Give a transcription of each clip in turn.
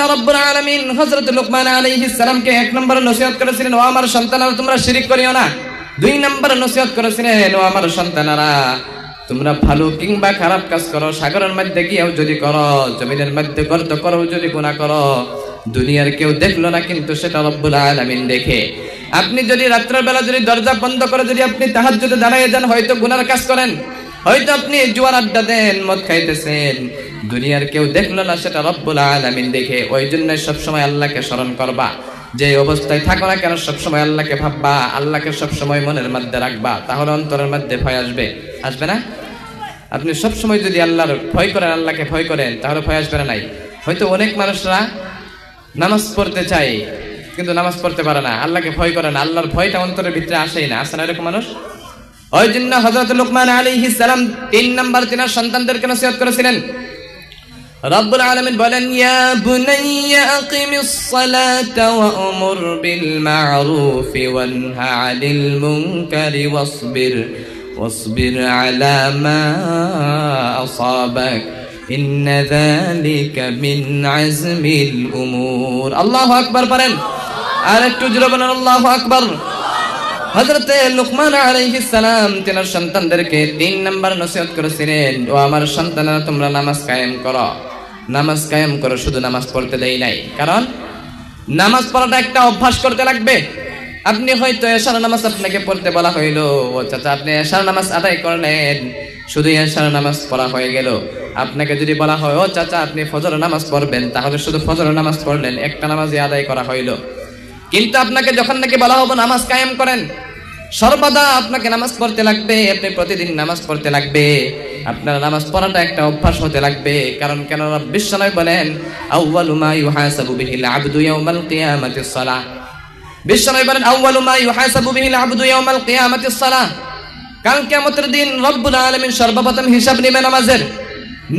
আল্লাহ রাব্বুল আলামিন হযরত লুকমান আলাইহিস সালামকে এক নম্বরে নসিহত করেছিলেন, ও আমার সন্তানেরা তোমরা শিরক করিও না। দুই নম্বরে নসিহত করেছিলেন, ও আমার সন্তানেরা তোমরা ভালো কিংবা খারাপ কাজ করো, সাগরের মধ্যে গিয়েও যদি করো, জমিনের মধ্যে গর্ত করো, যদি গুনাহ করো, দুনিয়ার কেউ দেখলো না কিন্তু সেটা রব্বুল আলামিন দেখে। আপনি যদি রাত্রের বেলা যদি দরজা বন্ধ করে যদি আপনি তাহাজ্জুদে দাঁড়িয়ে যান, হয়তো গুনার কাজ করেন, হয়তো আপনি জুয়ার আড্ডা দেন, মদ খাইতেছেন, দুনিয়ার কেউ দেখলো না সেটা রব্বুল আলামিন দেখে। ওই জন্য সবসময় আল্লাহকে স্মরণ করবা, যে অবস্থায় থাকো না কেন সবসময় আল্লাহকে ভাববা, আল্লাহকে সবসময় মনের মধ্যে রাখবা, তাহলে অন্তরের মধ্যে ভয় আসবে। আসবে না? আপনি সবসময় যদি আল্লাহর ভয় করেন, আল্লাহকে ভয় করেন, তাহলে ভয় আসবে না? নাই। হয়তো অনেক মানুষরা নামাজ পড়তে চায় কিন্তু নামাজ পড়তে পারে না, আল্লাহকে ভয় করে না, আল্লাহর ভয়টা অন্তরের ভিতরে আসেই না। আসে না এরকম মানুষ? ওই জন্য হযরত লুকমান আলাইহিস সালাম 3 নাম্বার তিনার সন্তানদেরকে নসিহত করেছিলেন। রব্বুল আলামিন বলেন, ইয়া বুনাইয়া আকিমিস সালাতা ওয়া আমুর বিল মা'রুফি ওয়ানহা আনিল মুনকারি ওয়াসবির আলা মা আসাবাক ইন্না যালিকা মিন আজমিল উমুর। আল্লাহু আকবার বলেন, আর একটু জোরে বলেন আল্লাহু আকবার। হযরত লুকমান আলাইহিস সালাম তিনার সন্তানদেরকে 3 নাম্বার নসিহত করেছিলেন, ও আমার সন্তানেরা তোমরা নামাজ কায়েম করো, নামাজ কায়েম করো। শুধু নামাজ পড়তে দেই নাই, কারণ নামাজ পড়াটা একটা অভ্যাস করতে লাগবে। আপনি হয়তো এশার নামাজ আপনাকে পড়তে বলা হইলো, ও চাচা আপনি এশার নামাজ আদায় করলেন, শুধু এশার নামাজ পড়া হয়ে গেল। আপনাকে যদি বলা হয়, ও চাচা আপনি ফজর নামাজ পড়বেন, তাহলে শুধু ফজর নামাজ পড়লেন, একটা নামাজই আদায় করা হইলো। কিন্তু আপনাকে যখন নাকি বলা হবে নামাজ কায়েম করেন, সর্বদা আপনাকে নামাজ পড়তে লাগবে, আপনি প্রতিদিন নামাজ পড়তে লাগবে, আপনার নামাজ পড়াটা একটা অভ্যাস হতে লাগবে। কারণ কেন বিশ্বনবী বলেন, আউয়ালু মা ইউহাসাবু বিহিল আবদু ইয়াউমাল কিয়ামাতিস সালাহ। বিশ্বনবী বলেন, আউয়ালু মা ইউহাসাবু বিহিল আবদু ইয়াউমাল কিয়ামাতিস সালাহ। কাল কিয়ামতের দিন রব্বুল আলামিন সর্বপ্রথম হিসাব নেবে নামাজের।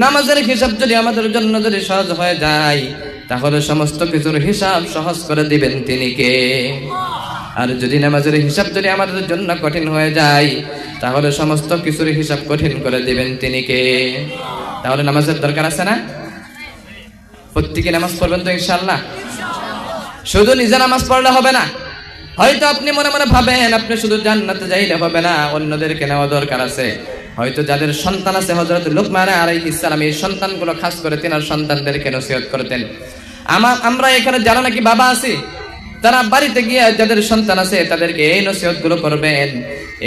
নামাজের হিসাব যদি আমাদের জন্য যদি সহজ হয়ে যায়, তাহলে সমস্ত কিছুর হিসাব সহজ করে দিবেন তিনি কে? আর যদি নামাজের হিসাব যদি আমাদের জন্য কঠিন হয়ে যায়, তাহলে সমস্ত কিছুর হিসাব কঠিন করে দিবেন তিনি কে? তাহলে নামাজের দরকার আছে না? প্রত্যেকে নামাজ পড়বেন তো ইনশাআল্লাহ? শুধু নিজে নামাজ পড়লে হবে না। হয়তো আপনি মনে মনে ভাবেন আপনি শুধু জান্নাতে যাইলে হবে না, অন্যদেরকে নেওয়া দরকার আছে। হয়তো যাদের সন্তান আছে, হযরত লুকমান আলাইহিস সালাম এই সন্তানগুলো খাস করে তিনার সন্তানদেরকে নসিহত করতেন। আমরা এখানে যারা নাকি বাবা আছি, তারা বাড়িতে গিয়ে যাদের সন্তান আছে তাদেরকে এই নসিহতগুলো করবেন।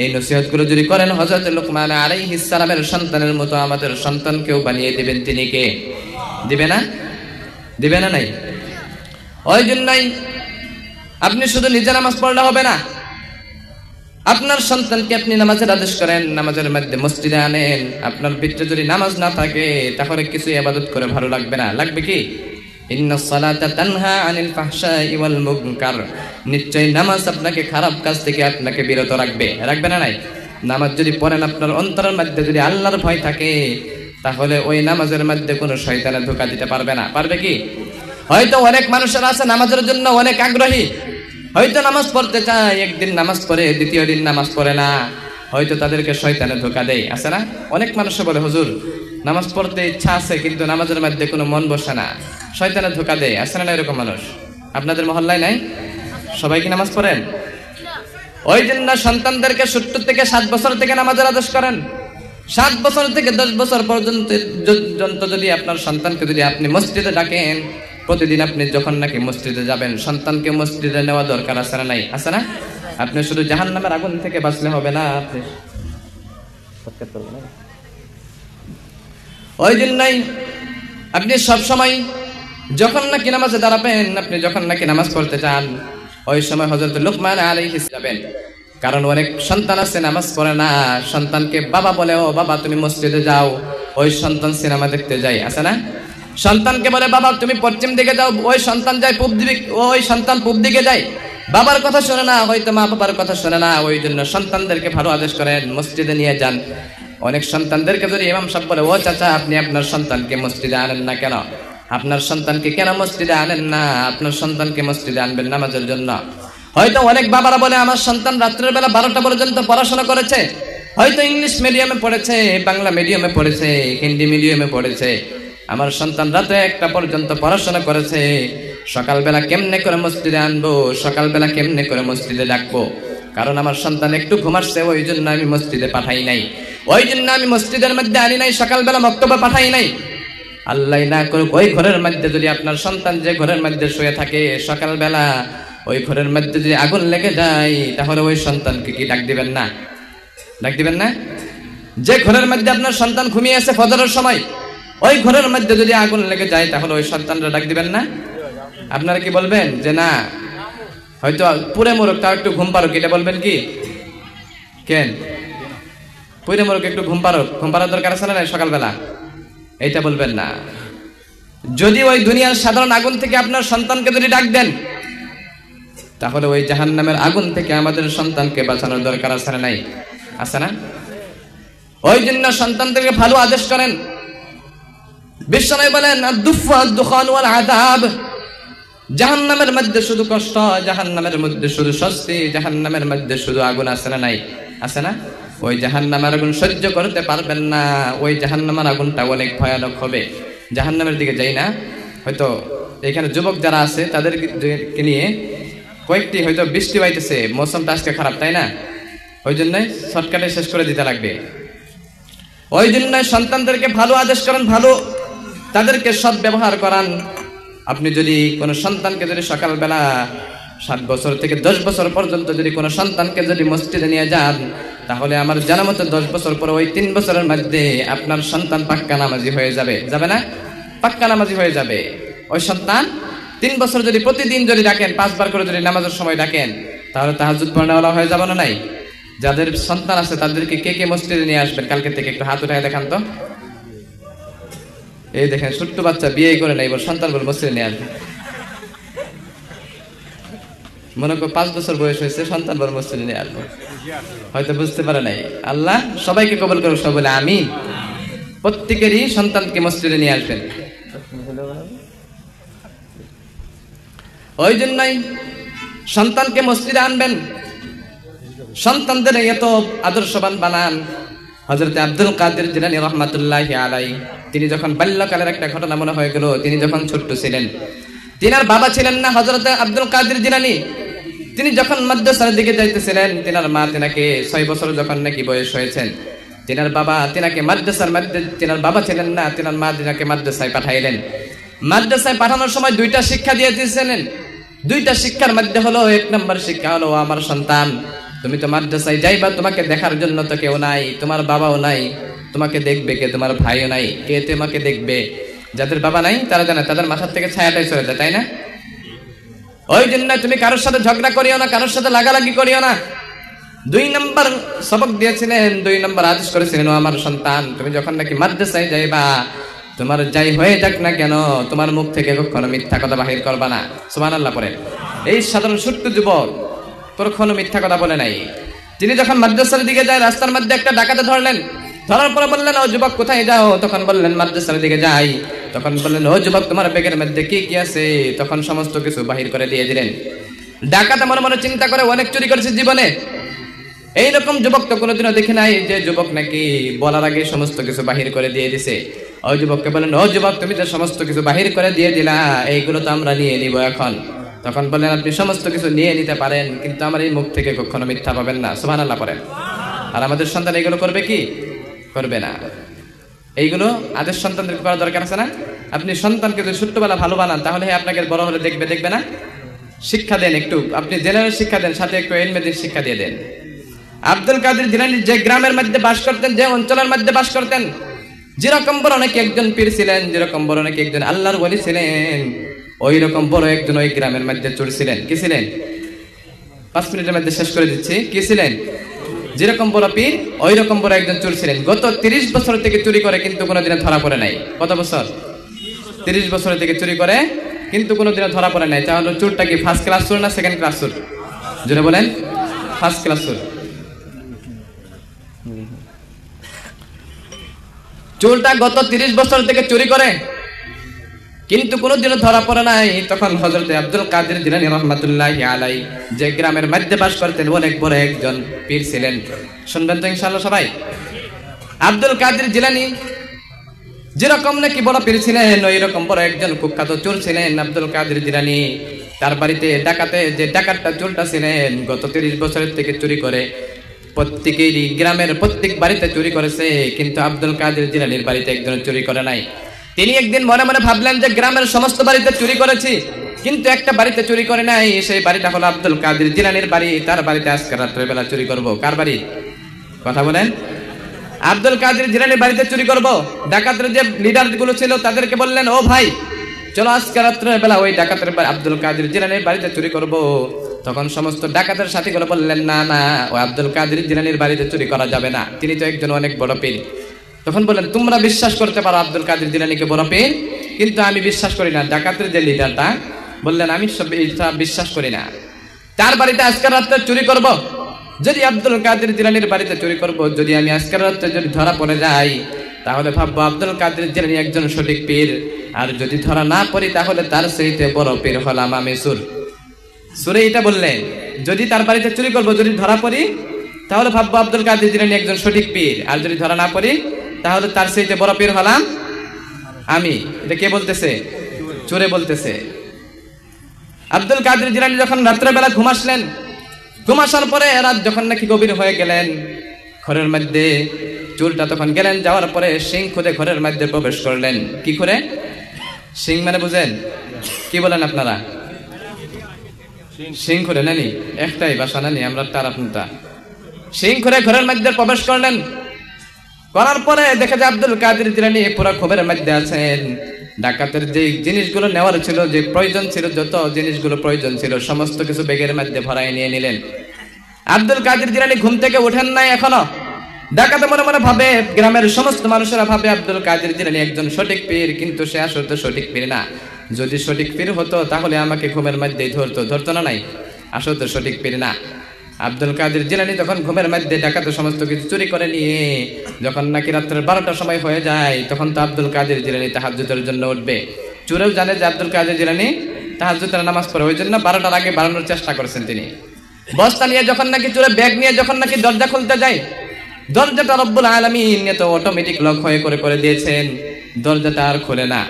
এই নসিহতগুলো যদি করেন, হযরত লুকমান আলাইহিস সালামের সন্তানের মতো আমাদের সন্তানকেও বানিয়ে দিবেন তিনি কে? দিবে না? দিবে না? নাই। ওই জন্যই আপনি শুধু নিজে নামাজ পড়লে হবে না, আপনার সন্তানকে আপনি নামাজের আদেশ করেন, নামাজের মধ্যে মসজিদে আনেন। আপনার ভিতরে যদি নামাজ না থাকে, তাহলে কিছু ইবাদত করে ভালো লাগবে না। লাগবে কি? ইন্নাস সালাতা তানহা আনিল ফাহশাই ওয়াল মুনকার। নিশ্চয়ই নামাজ আপনাকে খারাপ কাজ থেকে আপনাকে বিরত রাখবে। রাখবে না? নাই। নামাজ যদি পড়েন, আপনার অন্তরের মধ্যে যদি আল্লাহর ভয় থাকে, তাহলে ওই নামাজের মধ্যে কোনো শয়তানে ধোঁকা দিতে পারবে না। পারবে কি? হয়তো অনেক মানুষের আছে নামাজের জন্য অনেক আগ্রহী, হয়তো নামাজ পড়তে চায়, একদিন নামাজ পড়ে দ্বিতীয় দিন নামাজ পড়ে না, হয়তো তাদেরকে শয়তানে ধোঁকা দেয়। আছে না? অনেক মানুষ বলে, হুজুর নামাজ পড়তে ইচ্ছা আছে কিন্তু নামাজের মধ্যে কোনো মন বসে না, শয়তানে ধোঁকা দেয়। আছে না এরকম মানুষ? আপনাদের মহল্লায় নাই? সবাই কি নামাজ পড়েন? ওই জন্য সন্তানদেরকে 70 থেকে 7 বছর থেকে নামাজের আদেশ করেন। 7 বছর থেকে 10 বছর পর্যন্ত যদি আপনার সন্তানকে যদি আপনি মসজিদে ডাকেন, প্রতিদিন আপনি যখন নাকি মসজিদে যাবেন, সন্তানকে মসজিদে নেওয়া দরকার আছে না? নাই। আছে না? আপনি শুধু জাহান্নামের আগুন থেকে বাঁচলে হবে না, ওই দিন আপনি সব সময় যখন নাকি নামাজে দাঁড়াবেন, আপনি যখন নাকি নামাজ পড়তে চান, ওই সময় হযরত লুকমান আলাইহিস যাবেন। কারণ অনেক সন্তান আছে নামাজ পড়ে না, সন্তানকে বাবা বলে, ও বাবা তুমি মসজিদে যাও, ওই সন্তান সিনেমা দেখতে যায়। আছে না? সন্তানকে বলে, বাবা তুমি পশ্চিম দিকে যাও, ওই সন্তান যায় পূব দিকে, ওই সন্তান পূব দিকে যায়। বাবার কথা শোনে না, হয়তো মা বাবার কথা শোনে না। ওই জন্য সন্তানদেরকে ভালো আদেশ করেন, মসজিদে নিয়ে যান। অনেক সন্তানদেরকে যদি ইমাম সাহেব বলে, ও চাচা আপনি আপনার সন্তানকে মসজিদে আনেন না কেন? আপনার সন্তানকে কেন মসজিদে আনেন না? আপনার সন্তানকে মসজিদে আনবেন নামাজের জন্য। হয়তো অনেক বাবারা বলে, আমার সন্তান রাত্রের বেলা 12টা পর্যন্ত পড়াশোনা করেছে, হয়তো ইংলিশ মিডিয়ামে পড়েছে, বাংলা মিডিয়ামে পড়েছে, হিন্দি মিডিয়ামে পড়েছে, আমার সন্তান রাতে 1টা পর্যন্ত পড়াশোনা করেছে, সকালবেলা কেমনে করে মসজিদে আনবো, সকালবেলা কেমনে করে মসজিদে ডাকবো? কারণ আমার সন্তান একটু ঘুমাচ্ছে, ওই জন্য আমি মসজিদে পাঠাই নাই, ওই জন্য আমি মসজিদের মধ্যে আনি নাই, সকালবেলা মক্তবে পাঠাই নাই। আল্লাহ না করুক ওই ঘরের মধ্যে যদি আপনার সন্তান যে ঘরের মধ্যে শুয়ে থাকে, সকালবেলা ওই ঘরের মধ্যে যদি আগুন লেগে যায়, তাহলে ওই সন্তানকে কি ডাক দিবেন না? ডাক দিবেন না? যে ঘরের মধ্যে আপনার সন্তান ঘুমিয়ে আছে ফজরের সময়, ওই ঘরের মধ্যে যদি আগুন লেগে যায়, তাহলে ওই সন্তানরা ডাক দিবেন না? আপনারা কি বলবেন যে না হয়তো পুরে মোরগ, তাও একটু ঘুম পারুক, এটা বলবেন কি? কেন পুরে মোরগ একটু ঘুম পাড়ার দরকার আছে না সকালবেলা? এইটা বলবেন না। যদি ওই দুনিয়ার সাধারণ আগুন থেকে আপনার সন্তানকে যদি ডাক দেন, তাহলে ওই জাহান্নামের আগুন থেকে আমাদের সন্তানকে বাঁচানোর দরকার আছে না? নাই? আছে না? ওই জন্য সন্তানদেরকে ভালো আদেশ করেন। বিশ্বনবী বলেন আদ-দুফু আদ-দুখান ওয়াল আযাব, জাহান্নামের মধ্যে শুধু কষ্ট, জাহান্নামের মধ্যে শুধু শাস্তি, জাহান্নামের মধ্যে শুধু আগুন আছে না? নাই? আছে না? ওই জাহান্নামের আগুন সহ্য করতে পারবেন না, ওই জাহান্নামের আগুনটা অনেক ভয়ানক হবে। জাহান্নামের দিকে যাই না, হয়তো এখানে যুবক যারা আছে তাদেরকে নিয়ে কয়েকটি হয়তো বৃষ্টি পাইতেছে, মৌসুমটা আজকে খারাপ, তাই না? ওই জন্যই শর্টকাটে শেষ করে দিতে লাগবে। ওই জন্য সন্তানদেরকে ভালো আদেশ করেন, ভালো তাদেরকে সৎ ব্যবহার করান। আপনি যদি কোনো সন্তানকে যদি সকালবেলা 7 বছর থেকে 10 বছর পর্যন্ত যদি কোনো সন্তানকে যদি মসজিদে নিয়ে যান, তাহলে আমার জানা মতো 10 বছর পর ওই 3 বছরের মধ্যে আপনার সন্তান পাক্কা নামাজি হয়ে যাবে। যাবে না? পাক্কা নামাজি হয়ে যাবে। ওই সন্তান 3 বছর যদি প্রতিদিন যদি ডাকেন, 5 বার করে যদি নামাজের সময় ডাকেন, তাহলে তাহাজ্জুদ পড়নেওয়ালা হয়ে যাবে না? নাই? যাদের সন্তান আছে তাদেরকে কে কে মসজিদে নিয়ে আসবেন কালকে থেকে একটু হাত উঠায় দেখান তো। এই দেখেন ছোট্ট বাচ্চা বিয়ে করে নাই, এবার সন্তান বলে মসজিদে নিয়ে আসবে। মনে করো 5 বছর বয়স হয়েছে, সন্তান বলে মসজিদে নিয়ে আসবে, হয়তো বুঝতে পারে নাই। আল্লাহ সবাইকে কবুল করুক, সব বলে আমিন। প্রত্যেকেরই সন্তানকে মসজিদে নিয়ে আসবেন। ওই জন্যই সন্তানকে মসজিদে আনবেন, সন্তানদের এত আদর্শবান বানান। হযরত আব্দুল কাদের জিলানী রাহমাতুল্লাহি আলাইহি, তিনি যখন বাল্যকালের একটা ঘটনা মনে হয়ে গেল, তিনি যখন ছোট্ট ছিলেন, তিনার বাবা ছিলেন না হযরত আব্দুল কাদের জিলানী, তিনি যখন মাদ্রাসার দিকে যাইতেছিলেন, তিনার মা তিনাকে 6 বছর যখন নাকি বয়স হয়েছেন, তিনার বাবা তিনাকে মাদ্রাসার মধ্যে, তিনার বাবা ছিলেন না, তিনার মা তিনাকে মাদ্রাসায় পাঠাইলেন। মাদ্রাসায় পাঠানোর সময় 2টা শিক্ষা দিয়ে দিয়েছিলেন। 2টা শিক্ষার মধ্যে হলো, 1 নম্বর শিক্ষা হলো, আমার সন্তান তুমি তো মাদ্রাসায় যাইবা, তোমাকে দেখার জন্য তো কেউ নাই, তোমার বাবাও নাই, তোমাকে দেখবে কে? তোমার ভাইও নাই, কে তোমাকে দেখবে? যাদের বাবা নাই তারা জানে তাদের মাথার থেকে ছায়াটাই চলে যায়, তাই না? ওই জন্য তুমি কারোর সাথে ঝগড়া করিও না, কারোর সাথে লাগালাগি করিও না। 2 নম্বর সবক দিয়েছিলেন, 2 নম্বর আদেশ করেছিলেন, ও আমার সন্তান তুমি যখন নাকি মাদ্রাসায় যাইবা, তোমার যাই হয়ে যাক না কেন, তোমার মুখ থেকে কখনো মিথ্যা কথা বাহির করবা না। সুবহানাল্লাহ পড়ে। এই সাধারণ ছোট্ট যুবক কখনো মিথ্যা কথা বলে নাই। তিনি যখন মাদ্রাসার দিকে যায়, রাস্তার মধ্যে একটা ডাকাতে ধরলেন, ধরার পরে বললেন ও যুবক কোথায় যাও? তখন বললেন মাদ্রাসার দিকে যাই। তখন বললেন ও যুবক তোমার ব্যাগের মধ্যে কি কি আছে? তখন সমস্ত কিছু বাহির করে দিয়ে দিলেন। ডাকাত মনে মনে চিন্তা করে অনেক চুরি করেছে জীবনে, এইরকম যুবক তো কোনোদিনও দেখি নাই যে যুবক নাকি বলার আগে সমস্ত কিছু বাহির করে দিয়ে দিছে। ওই যুবককে বললেন ও যুবক তুমি যে সমস্ত কিছু বাহির করে দিয়ে দিলা, এইগুলো তো আমরা নিয়ে নিব এখন। তখন বললেন আপনি সমস্ত কিছু নিয়ে নিতে পারেন, কিন্তু আমার এই মুখ থেকে কখনো মিথ্যা পাবেন না। সুবহানাল্লাহ পড়েন। আর আমাদের সন্তান এগুলো করবে কি? করবে না। এইগুলো আদেশ সন্তানদের করা দরকার আছে না? আপনি সন্তানকে যদি ছোট্টবেলা ভালো বানান, তাহলে আপনাকে বড় হলে দেখবে না? শিক্ষা দেন, একটু আপনি জেনারেল শিক্ষা দেন, সাথে একটু ইলমের শিক্ষা দিয়ে দেন। আব্দুল কাদের জিলানী যে গ্রামের মধ্যে বাস করতেন, যে অঞ্চলের মধ্যে বাস করতেন, যেরকম বড় নাকি একজন পীর ছিলেন, যেরকম বড় নাকি একজন আল্লাহর ওলি ছিলেন, ওই রকম বড় একজন ওই গ্রামের মধ্যে চোর ছিলেন। কি ছিলেন? 5 মিনিটের মধ্যে শেষ করে দিচ্ছি। কি ছিলেন? যেরকম বড় পীর, ওই রকম বড় একজন চোর ছিলেন। গত 30 বছর থেকে চুরি করে, কিন্তু কোনোদিনও ধরা পড়ে নাই। কত বছর? 30 বছর থেকে চুরি করে, কিন্তু কোনোদিনও ধরা পড়ে নাই। তাহলে চোরটা কি ফার্স্ট ক্লাস চোর না সেকেন্ড ক্লাস চোর? জোরে বলেন। ফার্স্ট ক্লাস চোর। চোরটা গত 30 বছর থেকে চুরি করে, কিন্তু কোনোদিনও ধরা পড়ে নাই। তখন হযরত আব্দুল কাদের জিলানী রাহমাতুল্লাহি আলাইহি যে গ্রামের মধ্যে বাস করতেন, অনেক বড় একজন পীর ছিলেন। শুনবেন তো ইনশাআল্লাহ সবাই? আব্দুল কাদের জিলানী যেরকম নাকি বড় পীর ছিলেন ওই রকম বড় একজন কুখ্যাত চোর ছিলেন আব্দুল কাদের জিলানী। তার বাড়িতে ডাকাতে যে ডাকাতটা চোরটা ছিলেন গত 30 বছরের থেকে চুরি করে প্রত্যেকেরই গ্রামের প্রত্যেক বাড়িতে চুরি করেছে, কিন্তু আব্দুল কাদের জিলানীর বাড়িতে একজন চুরি করে নাই। তিনি একদিন মনে মনে ভাবলেন যে গ্রামের সমস্ত বাড়িতে চুরি করেছি কিন্তু একটা বাড়িতে চুরি করে নাই, সেই বাড়িটা হলো আব্দুল কাদের জিলানীর বাড়ি। তার বাড়িতে আজকে রাত্রে বেলা চুরি করব। কার বাড়ি কথা বলেন? আব্দুল কাদের জিলানীর বাড়িতে চুরি করব। ডাকাতের যে লিডার গুলো ছিল তাদেরকে বললেন, ও ভাই চলো আজকে রাত্রে বেলা ওই ডাকাতের আব্দুল কাদের জিলানীর বাড়িতে চুরি করব। তখন সমস্ত ডাকাতের সাথীগুলো বললেন, না না, ও আব্দুল কাদের জিলানীর বাড়িতে চুরি করা যাবে না, তিনি তো একজন অনেক বড় পীর। তখন বললেন, তোমরা বিশ্বাস করতে পারো আব্দুল কাদের জিলানীকে বড় পীর, কিন্তু আমি বিশ্বাস করি না। ডাকাতের যে লিডারটা বললেন, আমি সব বিশ্বাস করি না, তার বাড়িতে আজকের রাত্রে চুরি করব। যদি আব্দুল কাদের জিলানীর বাড়িতে চুরি করব, যদি আমি আজকের রাত্রে যদি ধরা পড়ে যাই তাহলে ভাববো আব্দুল কাদের জিলানী একজন সঠিক পীর, আর যদি ধরা না পড়ি তাহলে তার চাইতে বড় পীর হলাম আমি সুর। সুরে এটা বললেন, যদি তার বাড়িতে চুরি করব, যদি ধরা পড়ি তাহলে ভাববো আব্দুল কাদের জিলানী একজন সঠিক পীর, আর যদি ধরা না পড়ি তাহলে তার চাইতে বড় পীর হলাম আমি। এটা কে বলতেছে? চোরে বলতেছে। আব্দুল কাদের জিলানী যখন রাত্রেবেলা ঘুমাসলেন, ঘুমাসার পরে রাত যখন নাকি গভীর হয়ে গেলেন, ঘরের মধ্যে চোরটা তখন গেলেন, যাওয়ার পরে সিং খুদে ঘরের মধ্যে প্রবেশ করলেন। কি করে? সিং মানে বুঝেন? কি বলেন আপনারা? সিং খুলে নানি একটাই বাসা নানি, আমরা তার আপনারটা সিং খুলে ঘরের মধ্যে প্রবেশ করলেন। করার পরে দেখা যায় আব্দুল কাদের জিলানী পুরো ক্ষোভের মধ্যে আছেন। ডাকাতের যে জিনিসগুলো নেওয়ার ছিল, যে প্রয়োজন ছিল, যত জিনিসগুলো প্রয়োজন ছিল সমস্ত কিছু ব্যাগের মধ্যে ভরাই নিয়ে নিলেন। আব্দুল কাদের জিলানী ঘুম থেকে ওঠেন নাই এখনো। ডাকাতে মনে মনে ভাবে, গ্রামের সমস্ত মানুষেরা ভাবে আব্দুল কাদের জিলানী একজন সঠিক পীর, কিন্তু সে আসলে সঠিক পীর না। যদি সঠিক পীর হতো তাহলে আমাকে ঘুমের মধ্যেই ধরতো না, নাই আসলে সঠিক পীর না। আব্দুল কাদের জিলানী তখন ঘুমের মধ্যে ডাকাতে সমস্ত কিছু চুরি করে নিয়ে যখন নাকি রাত্রের 12টার সময় হয়ে যায়, তখন তো আব্দুল কাদের জিলানী তাহাজ্জুদের জন্য উঠবে। চোরেও জানে যে আব্দুল কাদের জিলানী তাহাজ্জুদের নামাজ পড়ে, ওই জন্য 12টার আগে বাড়ানোর চেষ্টা করেছেন তিনি। বস্তা নিয়ে যখন নাকি চোরে ব্যাগ নিয়ে যখন নাকি দরজা খুলতে যায়, দরজাটা রব্বুল আলামিন এত অটোমেটিক লক হয়ে করে দিয়েছেন, দরজাটা আর খোলে না।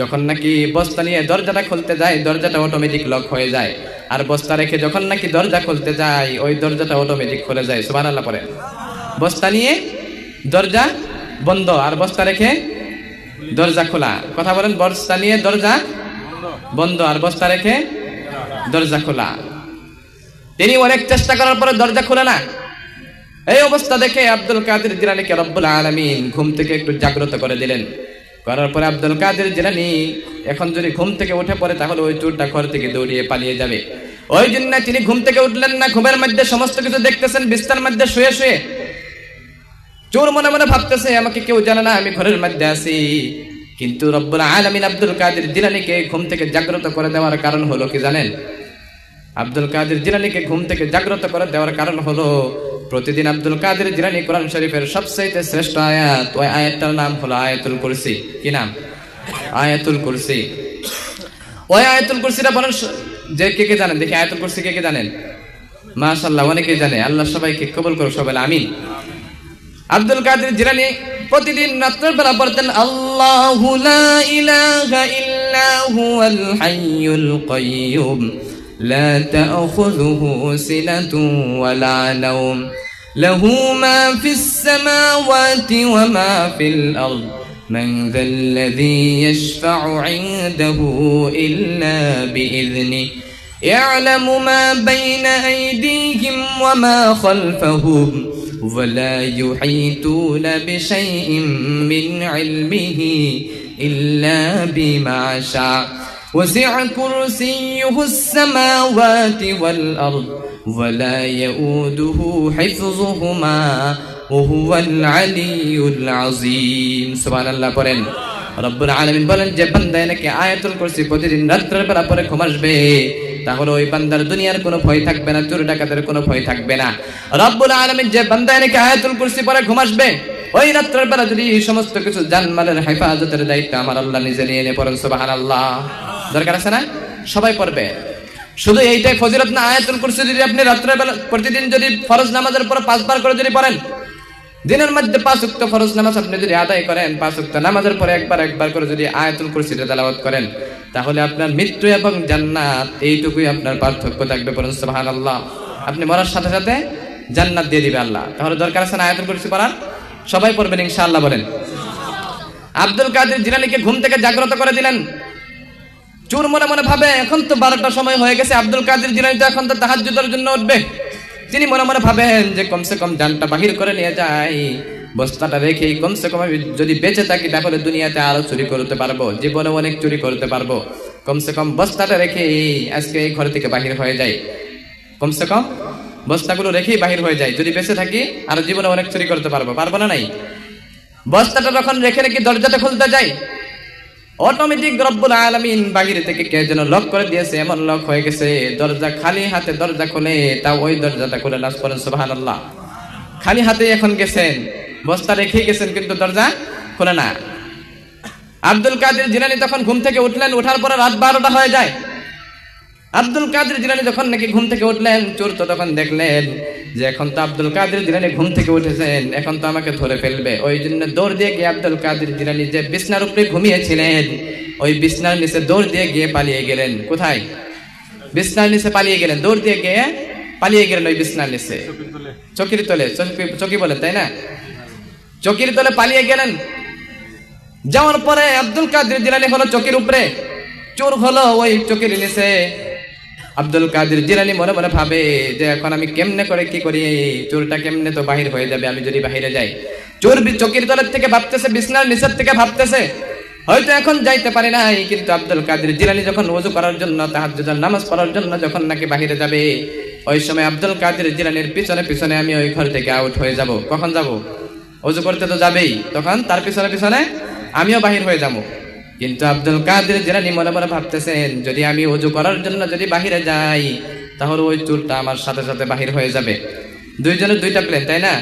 যখন নাকি বস্তা নিয়ে দরজাটা খুলতে যায়, দরজাটা অটোমেটিক লক হয়ে যায়, আর বস্তা রেখে যখন নাকি দরজা খুলতে যায় ওই দরজাটা অটোমেটিক খুলে যায়। সুবহানাল্লাহ পড়ে। বস্তা নিয়ে দরজা বন্ধ, আর বস্তা রেখে দরজা খোলা। কথা বলেন, বস্তা নিয়ে দরজা বন্ধ আর বস্তা রেখে দরজা খোলা। তিনি অনেক চেষ্টা করার পরে দরজা খুলে না। এই অবস্থা দেখে আব্দুল কাদের জিলানীকে রব্বুল আলামিন ঘুম থেকে একটু জাগ্রত করে দিলেন। করার পরে আব্দুল কাদের জিলানী এখন যদি ঘুম থেকে উঠে পড়ে তাহলে ওই চোরটা ঘর থেকে দৌড়িয়ে পালিয়ে যাবে। ওই জন্য তিনি ঘুম থেকে উঠলেন না, ঘুমের মধ্যে সমস্ত কিছু দেখতেছেন, বিছানার মধ্যে শুয়ে শুয়ে। চোর মনে মনে ভাবতেছে আমাকে কেউ জানে না, আমি ঘরের মধ্যে আছি। কিন্তু রব্বুল আলামিন আব্দুল কাদের জিলানীকে ঘুম থেকে জাগ্রত করে দেওয়ার কারণ হলো কি জানেন? আব্দুল কাদের জিলানীকে ঘুম থেকে জাগ্রত করে দেওয়ার কারণ হলো, প্রতিদিন আব্দুল কাদের জিলানী কোরআন শরীফের সবচেয়ে শ্রেষ্ঠ আয়াত, ওই আয়াতটার নাম হলো আয়াতুল কুরসি। কি নাম? আয়াতুল কুরসি। ওই আয়াতুল কুরসিটা বলেন যে কে কে জানেন দেখি, আয়াতুল কুরসি কে কে জানেন? মাশাআল্লাহ, অনেকেই জানে। আল্লাহ সবাইকে কবুল করুক, সবাই আমিন। আব্দুল কাদের জিলানী প্রতিদিন রাতের বেলা পড়তেন, আল্লাহু লা ইলাহা ইল্লা হুয়াল হাইয়ুল কাইয়্যুম لا تأخذه سنة ولا نوم له ما في السماوات وما في الأرض من ذا الذي يشفع عنده إلا بإذنه يعلم ما بين أيديهم وما خلفهم ولا يحيطون بشيء من علمه إلا بما شاء وسع كرسيه السماوات والأرض ولا يؤوده حفظهما وهو العلي العظيم سبحان الله পড়েন। রব্বুল আলামিন বলেন যে বান্দা নাকি আয়াতুল কুরসি প্রতিদিন রাতের বেলা পড়ে ঘুমাসবে তাহলে ওই বান্দার দুনিয়ার কোনো ভয় থাকবে না, চোর ডাকাতের কোনো ভয় থাকবে না। রব্বুল আলামিন যে বান্দা নাকি আয়াতুল কুরসি পড়ে ঘুমাসবে ওই রাতের বেলা যদি সমস্ত কিছু জানমালের হেফাজতের দায়িত্ব আমার আল্লাহ নিজে নিয়ে নেয়। পড়েন সুবহানাল্লাহ। দরকার আছে না? সবাই পড়বে। শুধু এইটাই ফজিলত না, আয়াতুল কুরসি যদি আপনি রাতের বেলা প্রতিদিন যদি ফরজ নামাজের পর 5 বার করে যদি পড়েন দিনের মধ্যে 5 ওয়াক্ত ফরজ নামাজ আপনি যদি আদায় করেন, 5 ওয়াক্ত নামাজের পরে একবার করে যদি আয়াতুল কুরসিটা তেলাওয়াত করেন, তাহলে আপনার মৃত্যু এবং জান্নাত এইটুকুই আপনার পার্থক্য থাকবে। বলুন সুবহানাল্লাহ। আপনি মরার সাথে সাথে জান্নাত দিয়ে দিবে আল্লাহ। তাহলে দরকার আছে না আয়াতুল কুরসি পড়ার? সবাই পড়বেন ইনশাআল্লাহ বলেন। আব্দুল কাদের জিলানীকে ঘুম থেকে জাগ্রত করে দিলেন। চোর মনে মনে ভাবে এখন তো 12টার সময় হয়ে গেছে, আব্দুল কাদের জিলানী তো এখন তো তাহাজ্জুদের জন্য উঠবে। তিনি মনে মনে ভাবেন যে কমসে কম জানটা বাহির করে নিয়ে যাই, বস্তাটা রেখে কমসে কম আমি যদি বেঁচে থাকি তাহলে দুনিয়াতে আরো চুরি করতে পারবো, জীবনে অনেক চুরি করতে পারবো। কমসে কম বস্তাটা রেখে আজকে এই ঘর থেকে বাহির হয়ে যায়, কমসে কম বস্তাগুলো রেখেই বাহির হয়ে যায়, যদি বেঁচে থাকি আর জীবনে অনেক চুরি করতে পারবো না নাই? বস্তাটা যখন রেখে রেখে দরজাটা খুলতে যায়, অটোমেটিক রব্বুল আলামিন বাহির থেকে কে যেন লক করে দিয়েছে, এমন লক হয়ে গেছে দরজা খালি হাতে দরজা খুলে, তাও ওই দরজাটা খুলে নাচ করেন সুবহানাল্লাহ। খালি হাতে এখন গেছেন, বস্তা রেখেই গেছেন কিন্তু দরজা খুলে না। আব্দুল কাদের জিলানী তখন ঘুম থেকে উঠলেন, ওঠার পরে রাত 12টা হয়ে যায়। আব্দুল কাদের জিলানী যখন নাকি ঘুম থেকে উঠলেন, চোর তো তখন দেখলেন যে এখন তো আব্দুল কাদের জিলানী ঘুম থেকে উঠেছেন, এখন তো আমাকে ধরে ফেলবে। ওই জন্য দৌড় দিয়ে গিয়ে আব্দুল কাদের জিলানী যে বিছনার উপরে ঘুমিয়েছিলেন, ওই বিছনার নিচে দৌড় দিয়ে গিয়ে পালিয়ে গেলেন। কোথায়? বিছনার নিচে পালিয়ে গেলেন, দৌড় দিয়ে গিয়ে পালিয়ে গেলেন ওই বিছনার নিচে, চকির তলে, চকি বলেন তাই না, চকির তলে পালিয়ে গেলেন। যাওয়ার পরে আব্দুল কাদের জিলানী হলো চকির উপরে, চোর হলো ওই চকির নিচে। আব্দুল কাদের জিলানী মনে মনে ভাবে যে এখন আমি কেমনে করে কি করি, চোরটা কেমনে তো বাহির হয়ে যাবে আমি যদি বাহিরে যাই। চোর চকির তলের থেকে ভাবতেছে, বিছনার নিচের থেকে ভাবতেছে হয়তো এখন যাইতে পারে নাই, কিন্তু আব্দুল কাদের জিলানী যখন ওযু করার জন্য, তাহাজ্জুদের নামাজ পড়ার জন্য যখন নাকি বাহিরে যাবে, ওই সময় আব্দুল কাদের জিলানীর পিছনে পিছনে আমি ওই ঘর থেকে আউট হয়ে যাব। কখন যাব? ওযু করতে তো যাবেই, তখন তার পিছনে পিছনে আমিও বাহির হয়ে যাব। কিন্তু আব্দুল কাদের জিলানী মনে মনে ভাবতেছেন যদি আমি ওযু করার জন্য যদি বাহিরে যাই, তাহলে ওই চোরটা আমার সাথে সাথে বাহির হয়ে যাবে। দুইজনের দুইটা প্ল্যান, তাই না?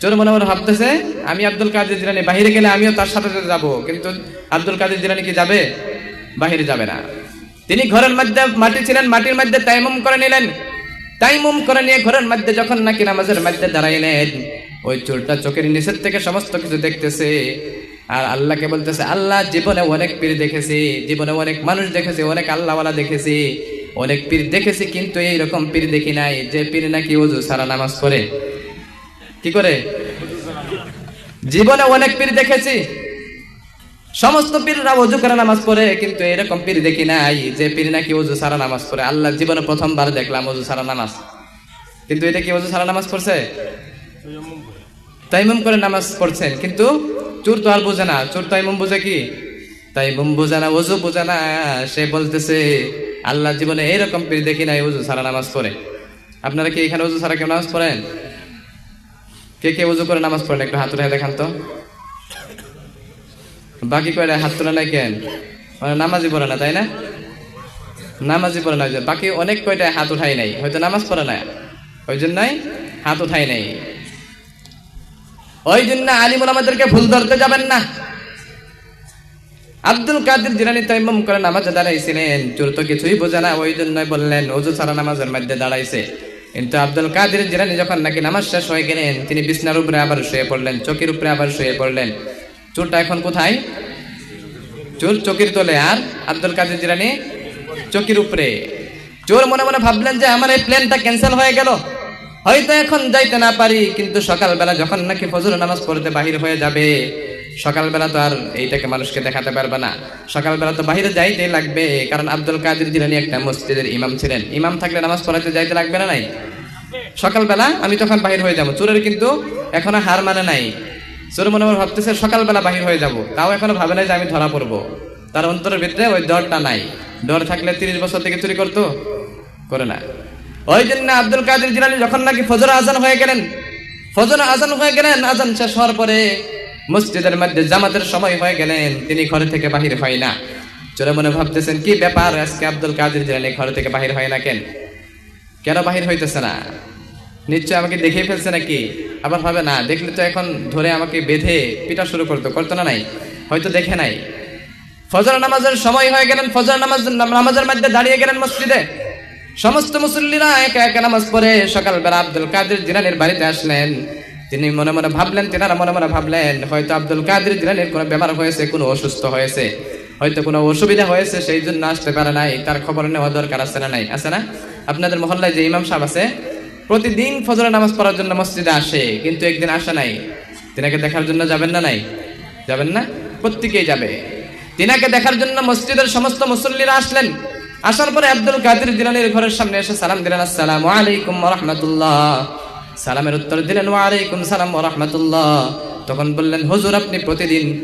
চোর মনে মনে ভাবতেছে আমি আব্দুল কাদের জিলানী বাহিরে গেলে আমিও তার সাথে সাথে যাব, কিন্তু আব্দুল কাদের জিলানী কি যাবে? বাহিরে যাবে না। তিনি ঘরের মধ্যে মাটি ছিলেন, মাটির মধ্যে তায়াম্মুম করে নিলেন। তায়াম্মুম করে নিয়ে ঘরের মধ্যে যখন নাকি নামাজের মধ্যে দাঁড়াইলেন, ওই চোরটা চোখের নিচের থেকে সমস্ত কিছু দেখতেছে আর আল্লাহকে বলতেছে, আল্লাহ জীবনে অনেক পীর দেখেছি, জীবনে অনেক মানুষ দেখেছি, অনেক আল্লাহওয়ালা দেখেছি, অনেক পীর দেখেছি, কিন্তু এইরকম পীর দেখি নাই যে পীর নাকি ওযু ছাড়া নামাজ পড়ে। কি করে? জীবনে অনেক পীর দেখেছি, সমস্ত পীররা ওযু করে নামাজ পড়ে, কিন্তু এরকম পীর দেখি নাই যে পীর নাকি ওযু ছাড়া নামাজ পড়ে। আল্লাহ জীবনে প্রথমবার দেখলাম ওযু ছাড়া নামাজ। কিন্তু এটা কি ওযু ছাড়া নামাজ পড়ছে? তায়াম্মুম করে নামাজ পড়ছেন। কিন্তু চোর তো আর বোঝে না, চোর তায়াম্মুম বোঝে কি? তায়াম্মুম বোঝে না, ওযু বোঝে না। সে বলতেছে আল্লাহ জীবনে এরকম পীর দেখি নাই ওযু ছাড়া নামাজ পড়ে। আপনারা কি এখানে ওযু ছাড়া কেউ নামাজ পড়েন? কে কে ওযু করে নামাজ পড়েন একটু হাত উঠায় দেখান তো। বাকি কয়টা হাত তোলা নাই কেন? মানে নামাজই পড়ে না, তাই না? নামাজই পড়ে না, বাকি অনেক কয়টা হাত উঠাই নাই, হয়তো নামাজ পড়ে না, ওই জন্যই হাত উঠাই নাই। ওই জন্য আলিমুল আমাদেরকে ভুল ধরতে যাবেন না। আব্দুল কাদের জিলানী তায়াম্মুম করে নামাজে দাঁড়াইছিলেন, চোর তো কিছুই বোঝে না, ওই জন্যই বললেন ওযু ছাড়া নামাজের মধ্যে দাঁড়াইছে। কিন্তু আব্দুল কাদের জিলানী যখন নাকি নামাজ শেষ হয়ে গেলেন, তিনি বিছনার উপরে আবার শুয়ে পড়লেন, চকির উপরে আবার শুয়ে পড়লেন। চোরটা এখন কোথায়? চোর চকির তলে, আর আব্দুল কাদের জিলানী চকির উপরে। চোর মনে মনে ভাবলেন যে আমার এই প্ল্যানটা ক্যান্সেল হয়ে গেল, হয়তো এখন যাইতে না পারি, কিন্তু সকালবেলা যখন নাকি ফজর নামাজ পড়তে বাহির হয়ে যাবে, সকালবেলা তো আর এইটাকে মানুষকে দেখাতে পারবে না, সকালবেলা তো বাহিরে যাইতে লাগবে। কারণ আব্দুল কাদের জিলানী একটা মসজিদের ইমাম ছিলেন, ইমাম থাকলে নামাজ পড়াতে যাইতে লাগবে না নাই? সকালবেলা আমি তখন বাহির হয়ে যাবো। চোরের কিন্তু এখনো হার মানে নাই। চোর মনে মনে ভাবতেছে সকালবেলা বাহির হয়ে যাব, তাও এখনো ভাবে নাই যে আমি ধরা পড়বো। তার অন্তরের ভিতরে ওই ডরটা নাই। ডর থাকলে 30 বছর থেকে চুরি করতো, করে না। ওই জন্য আব্দুল কাদের জিলানী যখন নাকি ফজর আজান হয়ে গেলেন, আজান শেষ হওয়ার পরে মসজিদের মধ্যে জামাতের সময় হয়ে গেলেন, তিনি ঘরে থেকে বাহির হয় না। চোরে মনে ভাবতেছেন কি ব্যাপার, আজকে আব্দুল কাদের জিলানী ঘরে থেকে বাহির হয় না কেন? কেন বাহির হইতেছে না? নিশ্চয় আমাকে দেখে ফেলছে নাকি? আবার ভাবে না, দেখলে তো এখন ধরে আমাকে বেঁধে পিটা শুরু করতো না নাই? হয়তো দেখে নাই। ফজর নামাজের সময় হয়ে গেলেন, ফজর নামাজের মধ্যে দাঁড়িয়ে গেলেন মসজিদে। সমস্ত মুসল্লিরা একা একা নামাজ পড়ে সকালবেলা আব্দুল কাদের জিলানীর বাড়িতে আসলেন। তিনি মনে মনে ভাবলেন, তেনারা মনে মনে ভাবলেন হয়তো আব্দুল কাদের জিলানীর কোনো ব্যাপার হয়েছে, কোনো অসুস্থ হয়েছে, হয়তো কোনো অসুবিধা হয়েছে, সেই জন্য আসতে পারে নাই। তার খবর নেওয়া দরকার আছে না নাই? আছে না? আপনাদের মহল্লায় যে ইমাম সাহেব আছে, প্রতিদিন ফজরের নামাজ পড়ার জন্য মসজিদে আসে, কিন্তু একদিন আসে নাই। তিনাকে দেখার জন্য যাবেন না? নাই যাবেন না? প্রত্যেকেই যাবে। তিনাকে দেখার জন্য মসজিদের সমস্ত মুসল্লিরা আসলেন। আসার পরে আব্দুল কাদের জিলানীর ঘরের সামনে এসে সালাম দিলেন, আসসালামু আলাইকুম ওয়া রাহমাতুল্লাহ। সালামের উত্তর দিলেন, ওয়া আলাইকুম সালাম ওয়া রাহমাতুল্লাহ। তখন বললেন, হুজুর আপনি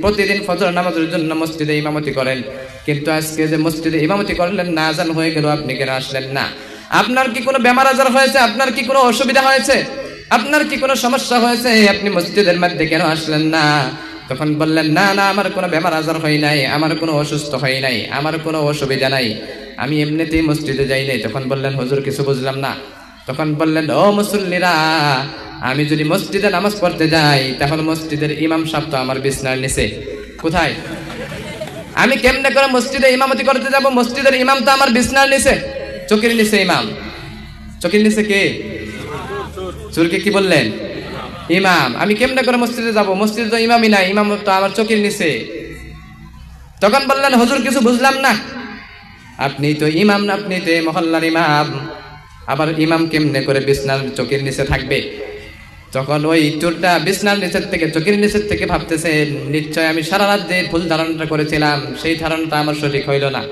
প্রতিদিন ফজর নামাজের জন্য মসজিদে ইমামতি করেন, কিন্তু আজকে যে মসজিদে ইমামতি করলেন না, আজান হয়ে গেল, আপনি কেন আসলেন না? আপনার কি কোনো বেমার আজার হয়েছে? আপনার কি কোনো অসুবিধা হয়েছে? আপনার কি কোনো সমস্যা হয়েছে? আপনি মসজিদের মধ্যে কেন আসলেন না? তখন বললেন, না না, আমার কোনো বেমার আজার হয় নাই, আমার কোনো অসুস্থ হয় নাই, আমার কোনো অসুবিধা নাই, আমি এমনিতেই মসজিদে যাই নাই। তখন বললেন, হুজুর কিছু বুঝলাম না। তখন বললেন, ও মুসল্লিরা, আমি যদি মসজিদে নামাজ পড়তে যাই, তাহলে মসজিদের ইমাম সাহেব তো আমার বিছনার নিচে। কোথায়? আমি কেমনে করে মসজিদে ইমামতি করতে যাব? মসজিদের ইমাম তো আমার বিছনার নিচে, চোখের নিচে ইমাম। চোখের নিচে কে? চোরকে কি বললেন? ইমাম। আমি কেমনে করে মসজিদে যাব? মসজিদে তো ইমামই নাই, ইমাম তো আমার চোখের নিচে। তখন বললেন, হুজুর কিছু বুঝলাম না, আপনি তো ইমাম না, আপনি তো মহল্লার ইমাম, আবার ইমাম কেমনে করে বিছনার চোখের নিচে থাকবে? তখন ওই চোরটা বিছনার নিচের থেকে, চোখের নিচের থেকে ভাবতেছে, নিশ্চয় আমি সারা রাত যে ভুল ধারণাটা করেছিলাম, সেই ধারণাটা আমার সঠিক হইল না।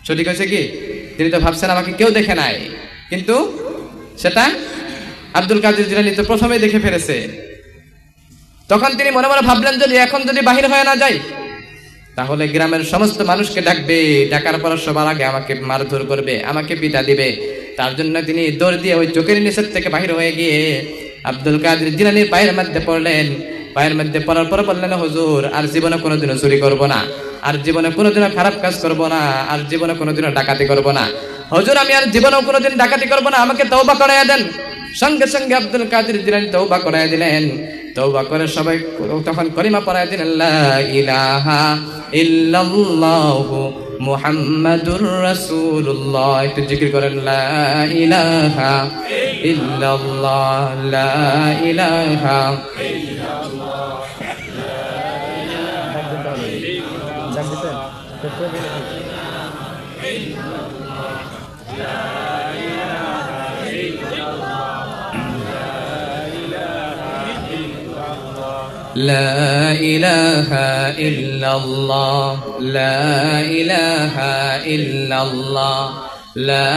সঠিক হয়েছে কি? তিনি তো ভাবছেন আমাকে কেউ দেখে নাই, কিন্তু সেটা আব্দুল কাদের জিলানী তো প্রথমেই দেখে ফেলেছে। তখন তিনি মনে মনে ভাবলেন, এখন যদি বাহির হয়ে না যাই, তাহলে গ্রামের সমস্ত মানুষকে ডাকবে, ডাকার পর সবার আগে আমাকে মারধর করবে, আমাকে পিটা দিবে। তার জন্য তিনি দৌড় দিয়ে ওই চোখের নিচের থেকে বাহির হয়ে গিয়ে আব্দুল কাদের জিলানীর পায়ের মধ্যে পড়লেন। পায়ের মধ্যে পড়ার পর বললেন, হুজুর আর জীবনে কোনোদিনও চুরি করব না, আর জীবনে কোনোদিনও খারাপ কাজ করব না, আর জীবনে কোনোদিনও ডাকাতি করব না। হুজুর আমি আর জীবনেও কোনোদিন ডাকাতি করব না, আমাকে তওবা করাইয়া দেন। সঙ্গে সঙ্গে আব্দুল কাদের জিলানী তওবা করাইয়া দিলেন। তওবা করে সবাই তখন কলিমা পড়াইয়া দিলেন, লা ইলাহা ইল্লাল্লাহু মুহাম্মাদুর রাসূলুল্লাহ। একটু জিকির করেন, লা ইলাহা ইল্লাল্লাহ, লা ইলাহা ইল্লাল্লাহ। لا إله إلا الله، لا إله إلا الله، لا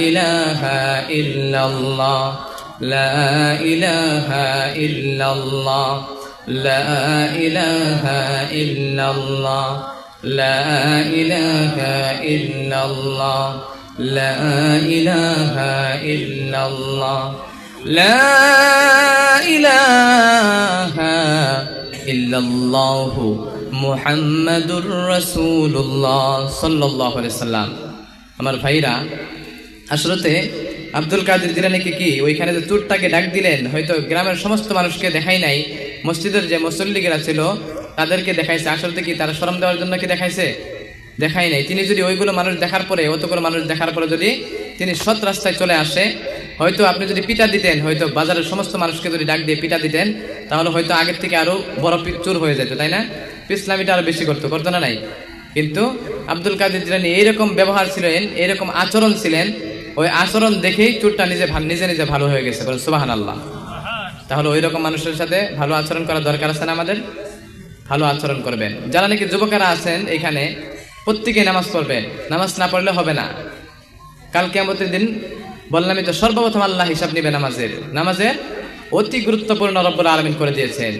إله إلا الله، لا إله إلا الله، لا إله إلا الله، لا إله إلا الله، لا إله إلا الله، لا إله إلا الله মুহাম্মাদুর রাসূলুল্লাহ সাল্লাল্লাহু আলাইহি সাল্লাম। আমার ভাইরা, আসলে আব্দুল কাদের জিলানীকে কি ওইখানে যে চোরটাকে ডাক দিলেন, হয়তো গ্রামের সমস্ত মানুষকে দেখাই নাই, মসজিদের যে মুসল্লিরা ছিল তাদেরকে দেখাইছে। আসলে কি তারা শরম দেওয়ার জন্য কি দেখাইছে? দেখাই নাই। তিনি যদি ওইগুলো মানুষ দেখার পরে, অতগুলো মানুষ দেখার পরে যদি তিনি সৎ রাস্তায় চলে আসে, হয়তো আপনি যদি পিটা দিতেন, হয়তো বাজারের সমস্ত মানুষকে যদি ডাক দিয়ে পিটা দিতেন, তাহলে হয়তো আগের থেকে আরো বড় চোর হয়ে যেত, তাই না? ইসলামীটা আরো বেশি করতো না নাই? কিন্তু আব্দুল কাদের জিলানী এইরকম ব্যবহার ছিলেন, এইরকম আচরণ ছিলেন, ওই আচরণ দেখেই চোরটা নিজে নিজে ভালো হয়ে গেছে। বলেন সুবহানাল্লাহ। তাহলে ওই রকম মানুষের সাথে ভালো আচরণ করা দরকার আছে না আমাদের? ভালো আচরণ করবেন। যারা নাকি যুবকেরা আছেন এখানে, প্রত্যেকে নামাজ পড়বেন, নামাজ না পড়লে হবে না। কাল কিয়ামতের দিন বললামই তো, সর্বপ্রথম আল্লাহ হিসাব নিবে নামাজের অতি গুরুত্বপূর্ণ রব্বুল আলামিন করে দিয়েছেন।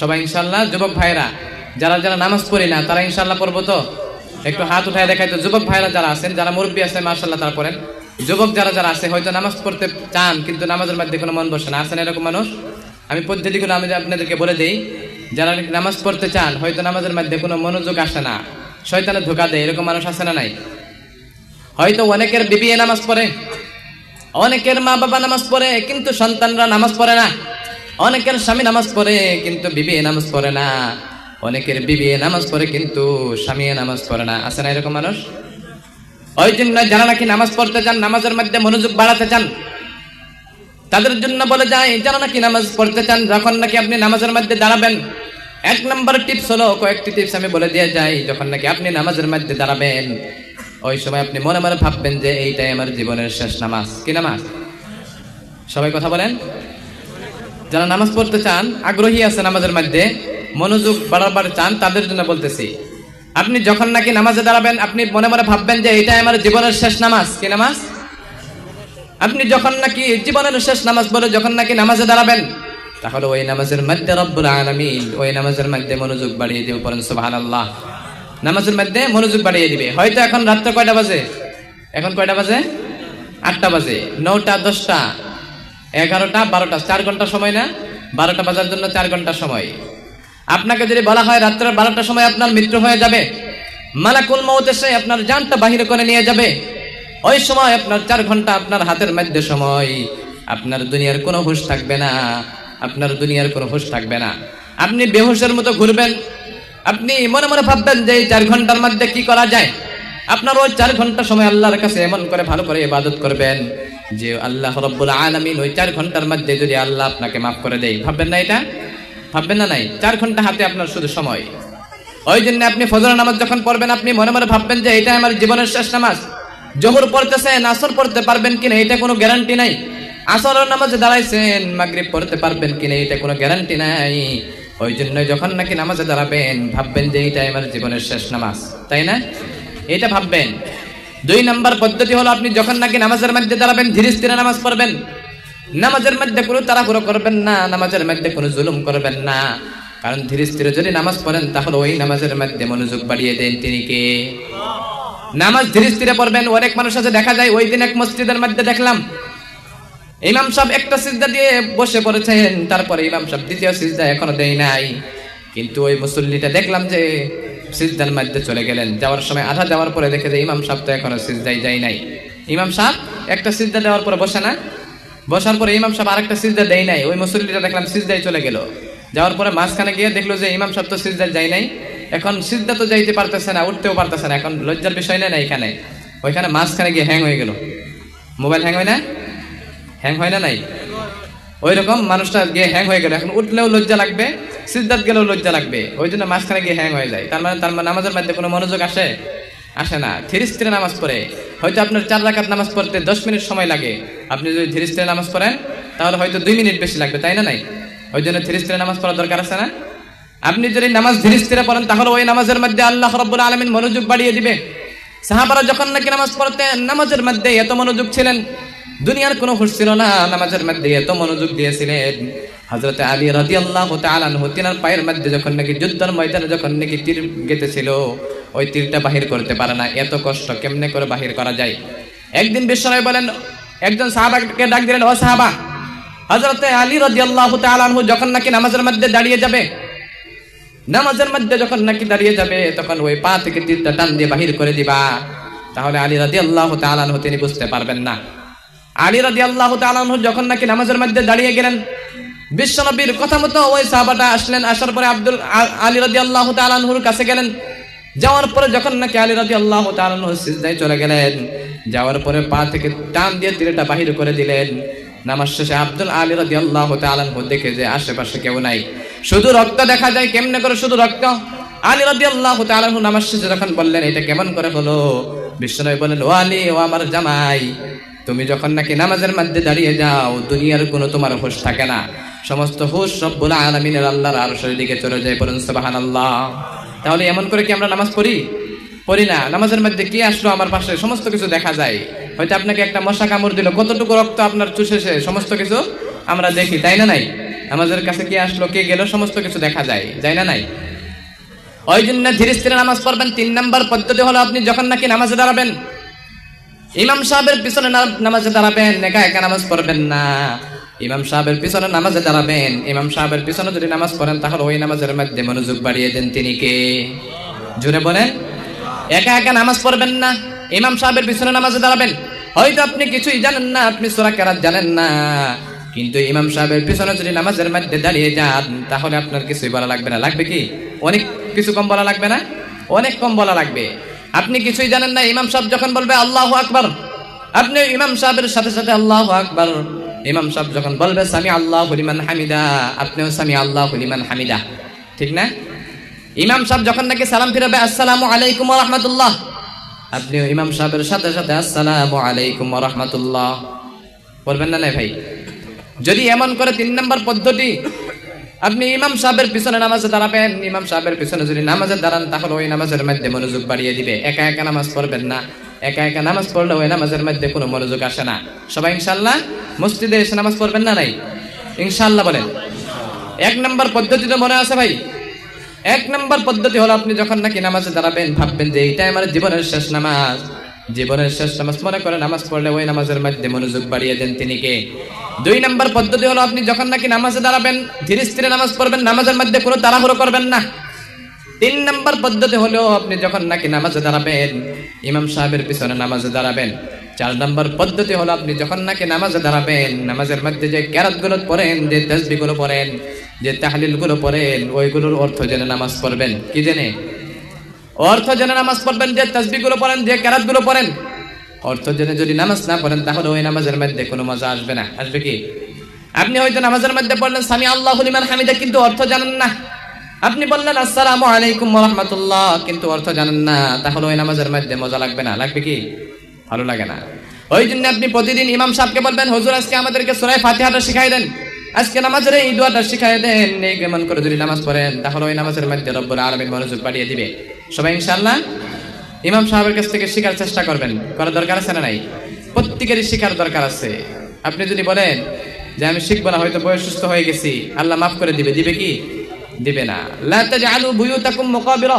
সবাই ইনশাআল্লাহ, যুবক ভাইরা যারা যারা নামাজ পড়ি না, তারা ইনশাআল্লাহ পড়বো তো? একটু হাত উঠায় দেখাই তো। যুবক ভাইরা যারা আছেন, যারা মুরব্বী আছে মাশাআল্লাহ তারা পড়েন। যুবক যারা আছে, হয়তো নামাজ পড়তে চান কিন্তু নামাজের মধ্যে কোনো মন বসে না, আছেন এরকম মানুষ? আমি পদ্ধতিগুলো আমি আপনাদেরকে বলে দিই। যারা নামাজ পড়তে চান, হয়তো নামাজের মধ্যে কোনো মনোযোগ আসে না, শয়তানে ধোঁকা দেয়, এরকম মানুষ আছে না নাই? হয়তো অনেকের বিবি নামাজ পড়ে, অনেকের মা বাবা নামাজ পড়ে, কিন্তু সন্তানরা নামাজ পড়ে না। অনেকের স্বামী নামাজ পড়ে কিন্তু বিবি নামাজ পড়ে না। অনেকের বিবি নামাজ পড়ে কিন্তু স্বামী নামাজ পড়ে না। আছে না এরকম মানুষ? ওই জন্য যারা নাকি নামাজ পড়তে চান, নামাজের মধ্যে মনোযোগ বাড়াতে চান, তাদের জন্য বলে যায় যারা নাকি নামাজ পড়তে চান, যখন নাকি আপনি নামাজের মধ্যে দাঁড়াবেন, 1 নম্বর টিপস হলো, কয়েকটি টিপস আমি বলে দিয়ে যাই। যখন নাকি আপনি নামাজের মধ্যে দাঁড়াবেন, ওই সময় আপনি মনে মনে ভাববেন যে এইটাই আমার জীবনের শেষ নামাজ। কি নামাজ? সবাই কথা বলেন। যারা নামাজ পড়তে চান, আগ্রহী আছে নামাজের মধ্যে, মনোযোগ বাড়াবার চান, তাদের জন্য বলতেছি, আপনি যখন নাকি নামাজে দাঁড়াবেন, আপনি মনে মনে ভাববেন যে এইটাই আমার জীবনের শেষ নামাজ। কি নামাজ? আপনি যখন নাকি জীবনের শেষ নামাজ বলে যখন নাকি নামাজে দাঁড়াবেন, তাহলে ওই নামাজের মধ্যে রব্বুল আলামিন ওই নামাজের মধ্যে মনোযোগ বাড়িয়ে দিবে। পড়েন সুবহানাল্লাহ। নামাজের মধ্যে মনোযোগ বাড়িয়ে দিবে। হয়তো এখন রাত্রে কয়টা বাজে? এখন কয়টা বাজে? 8টা বাজে, 9টা, 10টা, 11টা, 12টা, 4 ঘন্টা সময় না? 12টা বাজার জন্য 4 ঘন্টা সময়। আপনাকে যদি বলা হয় রাত্রে 12টার সময় আপনার মৃত্যু হয়ে যাবে, মালাকুল মউত এসে আপনার জানটা বাহির করে নিয়ে যাবে, ওই সময় আপনার 4 ঘন্টা আপনার হাতের মধ্যে সময়, আপনার দুনিয়ার কোনো হুঁশ থাকবে না, আপনার দুনিয়ার কোনো হুঁশ থাকবে না। আপনি বেহুশের মতো ঘুরবেন, আপনি মনে মনে ভাববেন যে এই 4 ঘন্টার মধ্যে কি করা যায়। আপনার ওই 4 ঘন্টা সময় আল্লাহর কাছে এমন করে ভালো করে ইবাদত করবেন যে আল্লাহ রাব্বুল আলামিন ওই 4 ঘন্টার মধ্যে যদি আল্লাহ আপনাকে মাফ করে দেয়। ভাববেন না এটা? ভাববেন না? নাই, 4 ঘন্টা হাতে আপনার শুধু সময়। ওই জন্য আপনি ফজর নামাজ যখন পড়বেন, আপনি মনে মনে ভাববেন যে এটা আমার জীবনের শেষ নামাজ। জোহর পড়তেছেন, আসর পড়তে পারবেন কিনা এটা কোনো গ্যারান্টি নাই। আসরের নামাজে দাঁড়াইছেন, মাগরিব পড়তে পারবেন কিনা এটা কোনো গ্যারান্টি নাই। ওই জন্য যখন নাকি নামাজে দাঁড়াবেন, ভাববেন যে এইটাই আমার জীবনের শেষ নামাজ, তাই না? এটা ভাববেন। 2 নম্বর পদ্ধতি হলো, আপনি যখন নাকি নামাজের মধ্যে দাঁড়াবেন, ধীরে স্থিরে নামাজ পড়বেন। নামাজের মধ্যে কোনো তাড়াহুড়ো করবেন না, নামাজের মধ্যে কোনো জুলুম করবেন না। কারণ ধীরে স্থিরে যদি নামাজ পড়েন, তাহলে ওই নামাজের মধ্যে মনোযোগ বাড়িয়ে দেন তিনি কে? নামাজ ধীরে স্থিরে পড়বেন। অনেক মানুষ আছে, দেখা যায় ওই দিন এক মসজিদের মধ্যে দেখলাম ইমাম সাহেব একটা সিজদা দিয়ে বসে পড়েছেন, তারপরে ইমাম সাহেব দ্বিতীয় সিজদা এখনো দেয় নাই, কিন্তু ওই মুসল্লিটা দেখলাম যে সিজদার মধ্যে চলে গেলেন। যাওয়ার সময় আধা যাওয়ার পরে দেখে যে ইমাম সাহেব তো এখনো সিজদাই যায় নাই। ইমাম সাহেব একটা সিজদা দেওয়ার পরে বসে না, বসার পরে ইমাম সাহেব আরেকটা সিজদা দেয় নাই, ওই মুসল্লিটা দেখলাম সিজদাই চলে গেল। যাওয়ার পরে মাঝখানে গিয়ে দেখলো যে ইমাম সাহেব তো সিজদা যায় নাই, এখন সিজদা তো যাইতে পারতেছে না, উঠতেও পারতেছে না। এখন লজ্জার বিষয় না এখানে, ওইখানে মাঝখানে গিয়ে হ্যাং হয়ে গেল। মোবাইল হ্যাং হয় না? হ্যাং হয় না? নাই, ওই রকম মানুষটা গিয়ে হ্যাং হয়ে গেল। এখন উঠলেও লজ্জা লাগবে, সিজদাত গেলেও লজ্জা লাগবে, ওই জন্য মাঝখানে গিয়ে হ্যাং হয়ে যায়। তার মানে নামাজের মধ্যে কোনো মনোযোগ আসে না। ধীরে স্থিরে নামাজ পড়ে, হয়তো আপনার 4 রাকাত নামাজ পড়তে 10 মিনিট সময় লাগে, আপনি যদি ধীরে স্থিরে নামাজ পড়েন তাহলে হয়তো 2 মিনিট বেশি লাগবে, তাই না? নাই, ওই জন্য ধীরে স্থিরে নামাজ পড়ার দরকার আছে না? আপনি যদি নামাজ ধীরে স্থিরে পড়েন, তাহলে ওই নামাজের মধ্যে আল্লাহ রাব্বুল আলামিন মনোযোগ বাড়িয়ে দিবে। সাহাবারা যখন নাকি নামাজ পড়তেন, নামাজের মধ্যে এত মনোযোগ ছিলেন, দুনিয়ার কোনো হুঁশ ছিল না, নামাজের মধ্যে এত মনোযোগ দিয়েছিলেন। হযরত আলী রাদিয়াল্লাহু তাআলা আনহু তিনার পায়ের মধ্যে যখন নাকি যুদ্ধের ময়দানে যখন নাকি তীর গেঁথেছিল, ওই তীরটা বাহির করতে পারে না। এত কষ্ট কেমনে করে বাহির করা যায়? একদিন বিশ্বনবী বলেন, একজন সাহাবাকে ডাক দিলেন, ও সাহাবা, হযরত আলী রাদিয়াল্লাহু তাআলা আনহু যখন নাকি নামাজের মধ্যে দাঁড়িয়ে যাবে, নামাজের মধ্যে যখন নাকি দাঁড়িয়ে যাবে, তখন ওই পা থেকে তীরটা টান দিয়ে বাহির করে দিবা। তাহলে আলী রাদিয়াল্লাহু তাআলা আনহু তিনি বুঝতে পারবেন না। আলী রাদিয়াল্লাহু তাআলা আনহু যখন নাকি নামাজের মধ্যে দাঁড়িয়ে গেলেন, বিশ্বনবীর কথা মতো ওই সাহাবাটা আসলেন। আসার পরে আলী রাদিয়াল্লাহু তাআলা আনহুর কাছে গেলেন। যাওয়ার পরে যখন নাকি আলী রাদিয়াল্লাহু তাআলা আনহু সিজদায় চলে গেলেন, যাওয়ার পরে পা থেকে টান দিয়ে তীরটা বাহির করে দিলেন। নামাজ শেষে আলী রাদিয়াল্লাহু তাআলা আনহু দেখে যে আশেপাশে কেউ নাই, শুধু রক্ত দেখা যায়। কেমনে করে শুধু রক্ত? আলী রাদিয়াল্লাহু তাআলা আনহু নামাজ শেষে যখন বললেন এটা কেমন করে হলো, বিশ্বনবী বললেন, ও আলী, ও আমার জামাই, তুমি যখন নাকি নামাজের মধ্যে দাঁড়িয়ে যাও, দুনিয়ার কোনো তোমার হুঁশ থাকে না, সমস্ত হুঁশ রব্বুল আলামিনের আল্লাহর আরশের দিকে চলে যায়। পড়ুন সুবহানাল্লাহ। তাহলে এমন করে কি আমরা নামাজ পড়ি না? নামাজের মধ্যে কি আসলো আমার পাশে, সমস্ত কিছু দেখা যায়। হয়তো আপনাকে একটা মশা কামড় দিল, কতটুকু রক্ত আপনার চুষেছে, সমস্ত কিছু আমরা দেখি, তাই না? নাই, নামাজের কাছে কি আসলো, কে গেল, সমস্ত কিছু দেখা যায়, তাই না? নাই, ওই জন্য ধীরে স্থিরে নামাজ পড়বেন। 3 নম্বর পদ্ধতি হলো, আপনি যখন নাকি নামাজে দাঁড়াবেন, ইমাম সাহেবের পিছনে নামাজে দাঁড়াবেন, একা একা নামাজ পড়বেন না। ইমাম সাহেবের পিছনে নামাজে দাঁড়াবেন। ইমাম সাহেবের পিছনে যদি নামাজ পড়েন, তাহলে ওই নামাজের মধ্যে মনোযোগ বাড়িয়ে দেন তিনি কে? জোরে বলেন। একা একা নামাজ পড়বেন না, ইমাম সাহেবের পিছনে নামাজে দাঁড়াবেন। হয়তো আপনি কিছুই জানেন না, আপনি সূরা কেরাত জানেন না, কিন্তু ইমাম সাহেবের পিছনে যদি নামাজের মধ্যে দাঁড়িয়ে যান, তাহলে আপনার কিছুই বলা লাগবে না। লাগবে কি? অনেক কিছু কম বলা লাগবে না? অনেক কম বলা লাগবে। আপনি কিছুই জানেন না, ইমাম সাহেব যখন বলবে আল্লাহু আকবার, আপনি ইমাম সাহেবের সাথে সাথে আল্লাহু আকবার ইমাম সাহেব যখন বলবে সামি আল্লাহু লিমান হামিদা, আপনিও সামি আল্লাহু লিমান হামিদা, ঠিক না? ইমাম সাহেব যখন নাকি সালাম ফিরাবে আসসালামু আলাইকুম ওয়া রাহমাতুল্লাহ, আপনিও ইমাম সাহেবের সাথে সাথে আসসালামু আলাইকুম ওয়া রাহমাতুল্লাহ বলবেন না ভাই? যদি এমন করে 3 নম্বর পদ্ধতি, আপনি ইমাম সাহেবের পিছনে নামাজে দাঁড়াবেন, ইমাম সাহেবের পিছনে যদি নামাজে দাঁড়ান তাহলে ওই নামাজের মধ্যে মনোযোগ বাড়িয়ে দিবে। একা একা নামাজ পড়বেন না, একা একা নামাজ পড়লে ওই নামাজের মধ্যে কোনো মনোযোগ আসে না। সবাই ইনশাআল্লাহ মসজিদে এসে নামাজ পড়বেন না নাই? ইনশাআল্লাহ বলেন। 1 নম্বর পদ্ধতি তো মনে আছে ভাই? 1 নম্বর পদ্ধতি হলো আপনি যখন নাকি নামাজে দাঁড়াবেন ভাববেন যে এইটাই আমার জীবনের শেষ নামাজ, জীবনের শেষ নামাজ মনে করে নামাজ পড়লে ওই নামাজের মধ্যে মনোযোগ বাড়িয়ে দেন তিনি কে? 2 নম্বর পদ্ধতি হলো আপনি যখন নাকি নামাজে দাঁড়াবেন ধীরে স্থিরে নামাজ পড়বেন, নামাজের মধ্যে কোনো তাড়াহুড়ো করবেন না। 3 নম্বর পদ্ধতি হলো আপনি যখন নাকি নামাজে দাঁড়াবেন ইমাম সাহেবের পিছনে নামাজে দাঁড়াবেন। 4 নম্বর পদ্ধতি হলো আপনি যখন নাকি নামাজে দাঁড়াবেন নামাজের মধ্যে যে কিরাতগুলো পড়েন, যে তাসবিহগুলো পড়েন, যে তাহলিলগুলো পড়েন ওইগুলোর অর্থ জেনে নামাজ পড়বেন। কি জেনে? অর্থ জেনে নামাজ পড়বেন। যে তাসবিহগুলো পড়েন, যে কিরাতগুলো পড়েন অর্থ জেনে যদি নামাজ না পড়েন তাহলে ওই নামাজের মধ্যে কোনো মজা আসবে না। আসবে কি? আপনি হয়তো নামাজের মধ্যে পড়লেন সামি আল্লাহু লিমান হামিদা কিন্তু অর্থ জানেন না, আপনি বললেন আসসালামু আলাইকুম ওয়া রাহমাতুল্লাহ কিন্তু অর্থ জানেন না, তাহলে ওই নামাজের মধ্যে মজা লাগবে না। লাগবে কি? ভালো লাগে না। ওই জন্য আপনি প্রতিদিন ইমাম সাহেবকে বলবেন হুজুর আজকে আমাদেরকে সূরা ফাতিহাটা শিখাই দেন, আজকে নামাজের এই দোয়াটা শিখাই দেন। এই কেমন করে যদি নামাজ পড়েন তাহলে ওই নামাজের মধ্যে রব্বুল আলামিন মনোযোগ বাড়িয়ে দিবে। সবাই ইনশাআল্লাহ ইমাম সাহেবের কাছ থেকে শেখার চেষ্টা করবেন। করার দরকার আছে না নাই? প্রত্যেকেরই শেখার দরকার আছে। আপনি যদি বলেন যে আমি শিখবো না, হয়তো বয়স সুস্থ হয়ে গেছি, আল্লাহ মাফ করে দিবে, দিবে কি? দিবে না। লা তাজআলু বুয়ুতাকুম মুকাবিরা,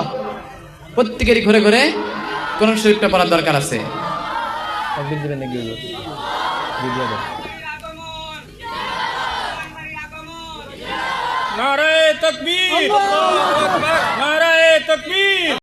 প্রত্যেকেরই ঘরে ঘরে কোরআন শরীফটা পড়ার দরকার আছে। তাকবীর দিবেন নাকি? নারায়ে তাকবীর, আল্লাহু আকবার, নারায়ে তাকবীর।